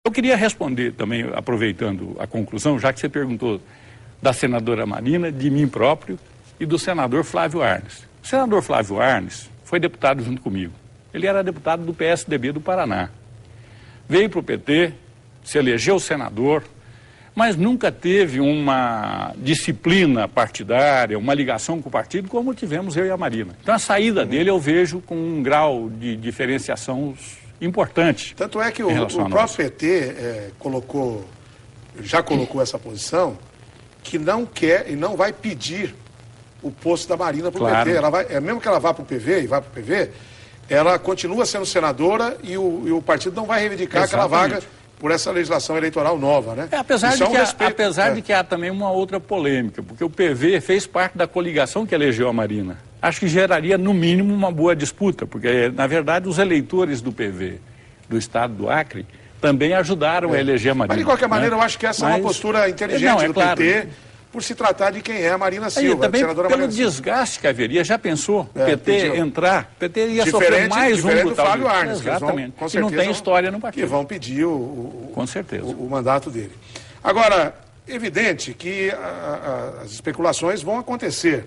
Eu queria responder também, aproveitando a conclusão, já que você perguntou da senadora Marina, de mim próprio e do senador Flávio Arnes. O senador Flávio Arnes foi deputado junto comigo. Ele era deputado do PSDB do Paraná. Veio para o PT, se elegeu senador, mas nunca teve uma disciplina partidária, uma ligação com o partido, como tivemos eu e a Marina. Então a saída dele eu vejo com um grau de diferenciação importante. Tanto é que o próprio PT já colocou essa posição, que não quer e não vai pedir o posto da Marina para o PT. Ela vai, mesmo que ela vá para o PV e vá para o PV, ela continua sendo senadora e o partido não vai reivindicar aquela vaga por essa legislação eleitoral nova, né? Apesar de que há também uma outra polêmica, porque o PV fez parte da coligação que elegeu a Marina. Acho que geraria, no mínimo, uma boa disputa, porque, na verdade, os eleitores do PV, do estado do Acre, também ajudaram a eleger a Marina. Mas, de qualquer maneira, eu acho que essa é uma postura inteligente do PT, por se tratar de quem é a Marina Silva, também senadora pelo Marina Silva. Desgaste que haveria, já pensou? O PT entrar, o PT ia sofrer mais um do Flávio Arnes, exatamente, com certeza, que não tem história no partido. Que vão pedir com certeza. o mandato dele. Agora, evidente que as especulações vão acontecer.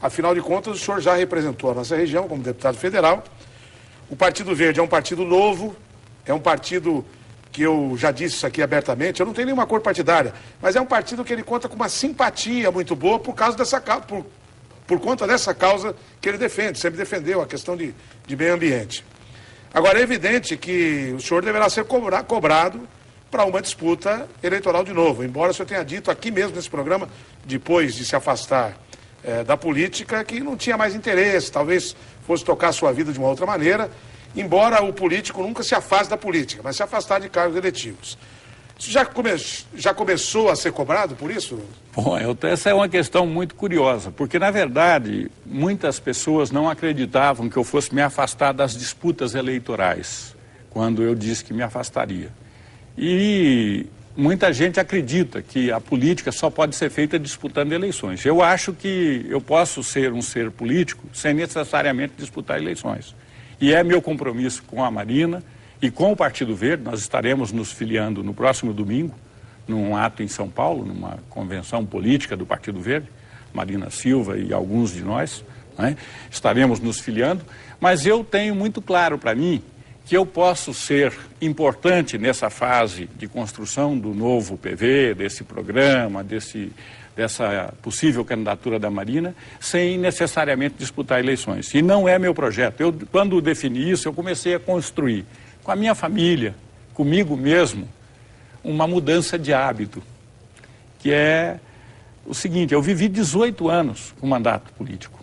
Afinal de contas, o senhor já representou a nossa região como deputado federal. O Partido Verde é um partido novo, é um partido que eu já disse isso aqui abertamente, eu não tenho nenhuma cor partidária, mas é um partido que ele conta com uma simpatia muito boa por conta dessa causa que ele defende, sempre defendeu a questão de meio ambiente. Agora, é evidente que o senhor deverá ser cobrado para uma disputa eleitoral de novo, embora o senhor tenha dito aqui mesmo nesse programa, depois de se afastar da política, que não tinha mais interesse, talvez fosse tocar a sua vida de uma outra maneira, embora o político nunca se afaste da política, mas se afastar de cargos eletivos. Isso já começou a ser cobrado por isso? Bom, essa é uma questão muito curiosa, porque, na verdade, muitas pessoas não acreditavam que eu fosse me afastar das disputas eleitorais, quando eu disse que me afastaria. E muita gente acredita que a política só pode ser feita disputando eleições. Eu acho que eu posso ser um ser político sem necessariamente disputar eleições. E é meu compromisso com a Marina e com o Partido Verde. Nós estaremos nos filiando no próximo domingo, num ato em São Paulo, numa convenção política do Partido Verde, Marina Silva e alguns de nós, né? Estaremos nos filiando, mas eu tenho muito claro para mim que eu posso ser importante nessa fase de construção do novo PV, desse programa, dessa possível candidatura da Marina, sem necessariamente disputar eleições. E não é meu projeto. Quando defini isso, eu comecei a construir, com a minha família, comigo mesmo, uma mudança de hábito, que é o seguinte: eu vivi 18 anos com mandato político,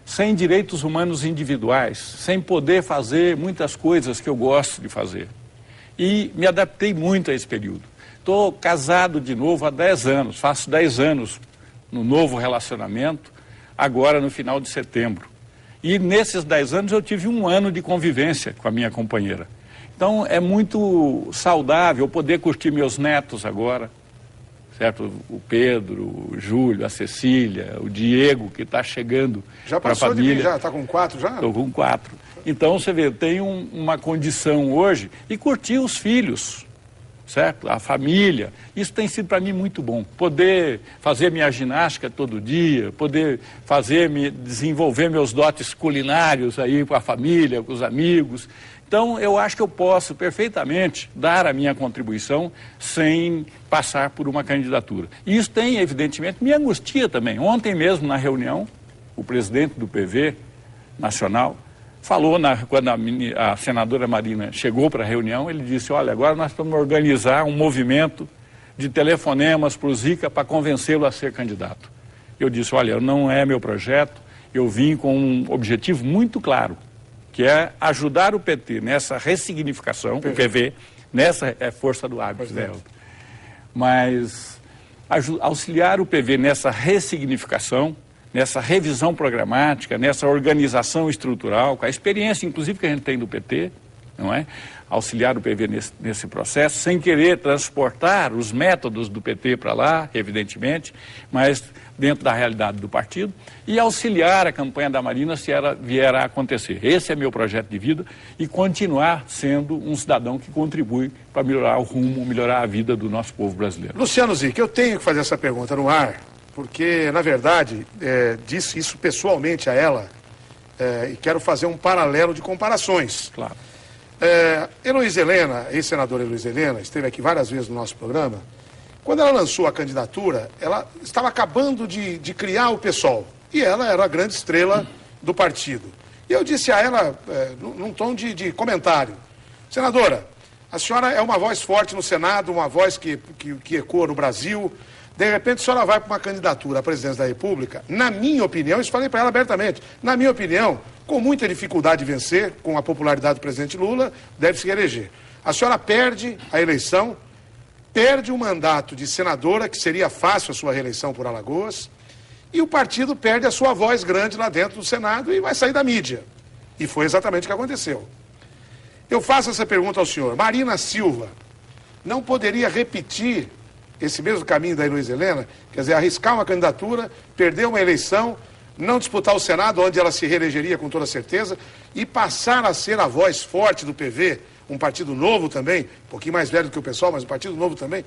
sem direitos humanos individuais, sem poder fazer muitas coisas que eu gosto de fazer. E me adaptei muito a esse período. Estou casado de novo há 10 anos, faço 10 anos no novo relacionamento, agora no final de setembro. E nesses 10 anos eu tive um ano de convivência com a minha companheira. Então é muito saudável poder curtir meus netos agora, certo? O Pedro, o Júlio, a Cecília, o Diego, que está chegando para a família. Já passou de mim, já? Está com 4 já? Estou com 4. Então, você vê, eu tenho uma condição hoje e curtir os filhos, certo? A família. Isso tem sido para mim muito bom. Poder fazer minha ginástica todo dia, poder desenvolver meus dotes culinários aí com a família, com os amigos. Então, eu acho que eu posso perfeitamente dar a minha contribuição sem passar por uma candidatura. E isso tem, evidentemente, me angustia também. Ontem mesmo, na reunião, o presidente do PV Nacional falou, quando a senadora Marina chegou para a reunião, ele disse: olha, agora nós vamos organizar um movimento de telefonemas para o Zica para convencê-lo a ser candidato. Eu disse: olha, não é meu projeto, eu vim com um objetivo muito claro, que é ajudar o PT nessa ressignificação, o PV, nessa é força do hábito, né? Mas auxiliar o PV nessa ressignificação, nessa revisão programática, nessa organização estrutural, com a experiência, inclusive, que a gente tem do PT, não é? Auxiliar o PV nesse processo, sem querer transportar os métodos do PT para lá, evidentemente, mas dentro da realidade do partido, e auxiliar a campanha da Marina se ela vier a acontecer. Esse é meu projeto de vida e continuar sendo um cidadão que contribui para melhorar o rumo, melhorar a vida do nosso povo brasileiro. Luciano Zic, eu tenho que fazer essa pergunta no ar, porque, na verdade, disse isso pessoalmente a ela, e quero fazer um paralelo de comparações. Claro. Heloísa Helena, ex-senadora Heloísa Helena, esteve aqui várias vezes no nosso programa. Quando ela lançou a candidatura, ela estava acabando de criar o PSOL. E ela era a grande estrela do partido. E eu disse a ela, num tom de comentário, senadora, a senhora é uma voz forte no Senado, uma voz que ecoa no Brasil. De repente, a senhora vai para uma candidatura à presidência da República. Na minha opinião, isso falei para ela abertamente, na minha opinião, com muita dificuldade de vencer, com a popularidade do presidente Lula, deve se reeleger. A senhora perde a eleição, perde o mandato de senadora, que seria fácil a sua reeleição por Alagoas, e o partido perde a sua voz grande lá dentro do Senado e vai sair da mídia. E foi exatamente o que aconteceu. Eu faço essa pergunta ao senhor. Marina Silva não poderia repetir esse mesmo caminho da Heloísa Helena? Quer dizer, arriscar uma candidatura, perder uma eleição, não disputar o Senado, onde ela se reelegeria com toda certeza, e passar a ser a voz forte do PV, um partido novo também, um pouquinho mais velho do que o pessoal, mas um partido novo também,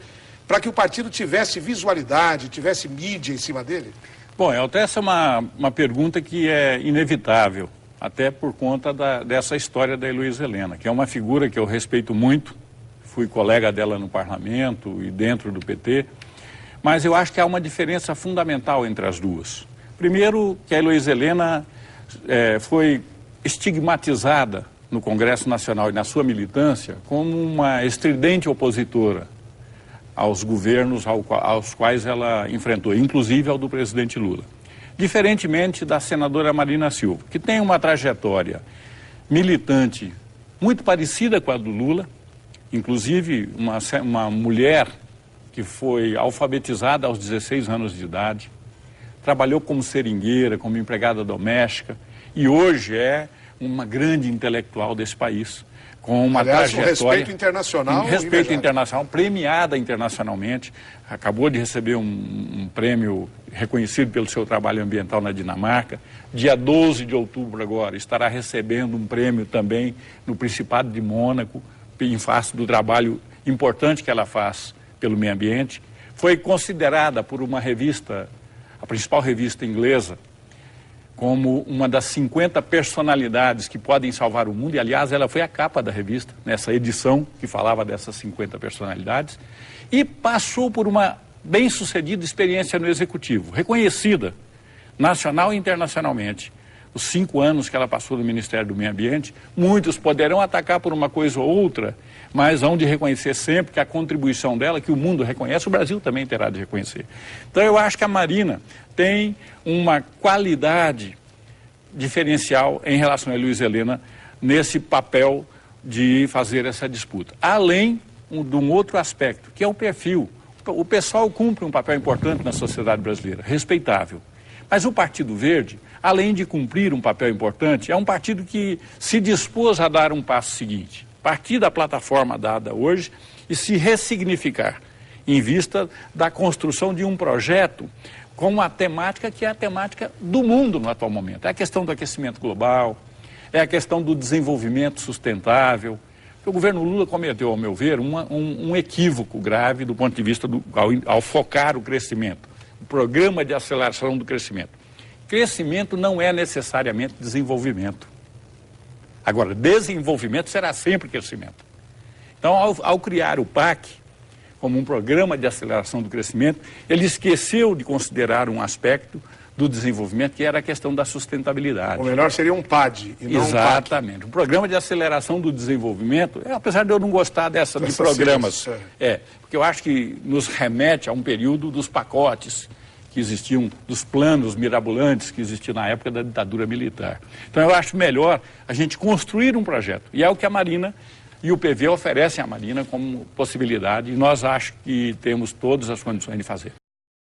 para que o partido tivesse visualidade, tivesse mídia em cima dele? Bom, Elton, essa é uma pergunta que é inevitável, até por conta dessa história da Heloísa Helena, que é uma figura que eu respeito muito, fui colega dela no parlamento e dentro do PT, mas eu acho que há uma diferença fundamental entre as duas. Primeiro, que a Heloísa Helena foi estigmatizada no Congresso Nacional e na sua militância como uma estridente opositora aos governos aos quais ela enfrentou, inclusive ao do presidente Lula. Diferentemente da senadora Marina Silva, que tem uma trajetória militante muito parecida com a do Lula, inclusive uma mulher que foi alfabetizada aos 16 anos de idade, trabalhou como seringueira, como empregada doméstica e hoje é uma grande intelectual desse país, com uma trajetória... respeito internacional. Respeito internacional, premiada internacionalmente, acabou de receber um prêmio reconhecido pelo seu trabalho ambiental na Dinamarca. Dia 12 de outubro agora estará recebendo um prêmio também no Principado de Mônaco, em face do trabalho importante que ela faz pelo meio ambiente. Foi considerada por uma revista, a principal revista inglesa, como uma das 50 personalidades que podem salvar o mundo, e aliás ela foi a capa da revista, nessa edição que falava dessas 50 personalidades, e passou por uma bem-sucedida experiência no Executivo, reconhecida nacional e internacionalmente. Os 5 anos que ela passou no Ministério do Meio Ambiente, muitos poderão atacar por uma coisa ou outra, mas hão de reconhecer sempre que a contribuição dela, que o mundo reconhece, o Brasil também terá de reconhecer. Então eu acho que a Marina tem uma qualidade diferencial em relação a Heloísa Helena nesse papel de fazer essa disputa. Além de um outro aspecto, que é o perfil. O pessoal cumpre um papel importante na sociedade brasileira, respeitável. Mas o Partido Verde, além de cumprir um papel importante, é um partido que se dispôs a dar um passo seguinte, partir da plataforma dada hoje e se ressignificar em vista da construção de um projeto com uma temática que é a temática do mundo no atual momento. É a questão do aquecimento global, é a questão do desenvolvimento sustentável. O governo Lula cometeu, ao meu ver, um equívoco grave do ponto de vista ao focar o crescimento, o programa de aceleração do crescimento. Crescimento não é necessariamente desenvolvimento. Agora, desenvolvimento será sempre crescimento. Então, ao criar o PAC, como um programa de aceleração do crescimento, ele esqueceu de considerar um aspecto do desenvolvimento, que era a questão da sustentabilidade. O melhor seria um PAD e não um PAC. Exatamente. O programa de aceleração do desenvolvimento, apesar de eu não gostar de programas, porque eu acho que nos remete a um período dos pacotes que existiam, dos planos mirabolantes que existiam na época da ditadura militar. Então eu acho melhor a gente construir um projeto, e é o que a Marina e o PV oferecem à Marina como possibilidade, e nós acho que temos todas as condições de fazer.